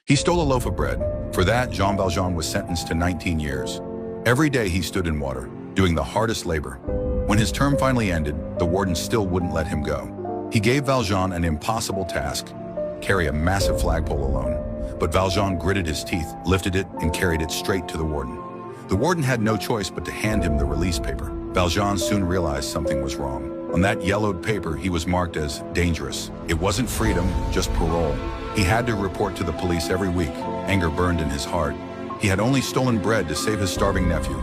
He stole a loaf of bread. For that, Jean Valjean was sentenced to 19 years. Every day he stood in water, doing the hardest labor. When his term finally ended, the warden still wouldn't let him go. He gave Valjean an impossible task: carry a massive flagpole alone. But Valjean gritted his teeth, lifted it, and carried it straight to the warden. The warden had no choice but to hand him the release paper. Valjean soon realized something was wrong. On that yellowed paper, he was marked as dangerous. It wasn't freedom, just parole. He had to report to the police every week. Anger burned in his heart. He had only stolen bread to save his starving nephew.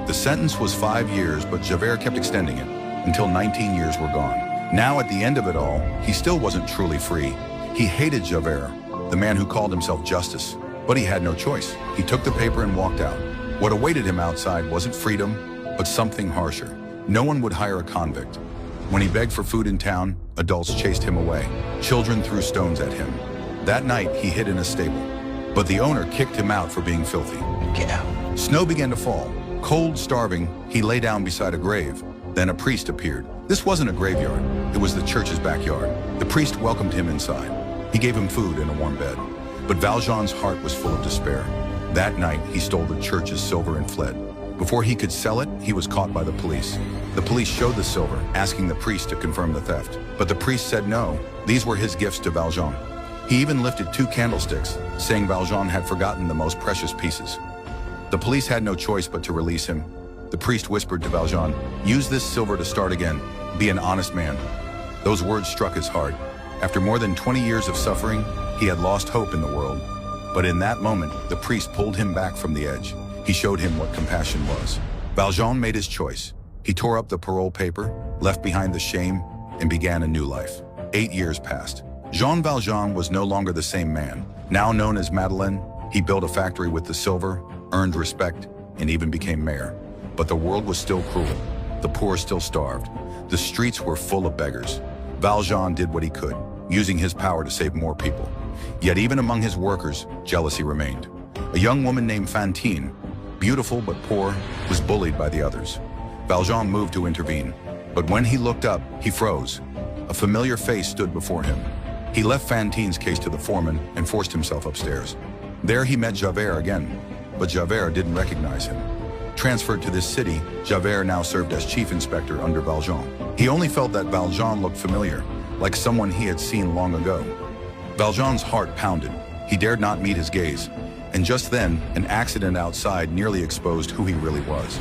The sentence was 5 years, but Javert kept extending it until 19 years were gone. Now, at the end of it all, he still wasn't truly free. He hated Javert, the man who called himself Justice, but he had no choice. He took the paper and walked out. What awaited him outside wasn't freedom, but something harsher. No one would hire a convict. When he begged for food in town, adults chased him away. Children threw stones at him. That night, he hid in a stable, but the owner kicked him out for being filthy. Get out. Snow began to fall. Cold, starving, he lay down beside a grave. Then a priest appeared. This wasn't a graveyard. It was the church's backyard. The priest welcomed him inside. He gave him food and a warm bed. But Valjean's heart was full of despair. That night, he stole the church's silver and fled. Before he could sell it, he was caught by the police. The police showed the silver, asking the priest to confirm the theft. But the priest said no. These were his gifts to Valjean. He even lifted 2 candlesticks, saying Valjean had forgotten the most precious pieces. The police had no choice but to release him. The priest whispered to Valjean, "Use this silver to start again. Be an honest man." Those words struck his heart. After more than 20 years of suffering, he had lost hope in the world. But in that moment, the priest pulled him back from the edge. He showed him what compassion was. Valjean made his choice. He tore up the parole paper, left behind the shame, and began a new life. 8 years passed. Jean Valjean was no longer the same man. Now known as Madeleine, he built a factory with the silver, earned respect, and even became mayor. But the world was still cruel. The poor still starved. The streets were full of beggars. Valjean did what he could, using his power to save more people. Yet even among his workers, jealousy remained. A young woman named Fantine, beautiful but poor, was bullied by the others. Valjean moved to intervene, but when he looked up, he froze. A familiar face stood before him. He left Fantine's case to the foreman and forced himself upstairs. There he met Javert again, but Javert didn't recognize him. Transferred to this city, Javert now served as chief inspector under Valjean. He only felt that Valjean looked familiar, like someone he had seen long ago. Valjean's heart pounded. He dared not meet his gaze. And just then, an accident outside nearly exposed who he really was.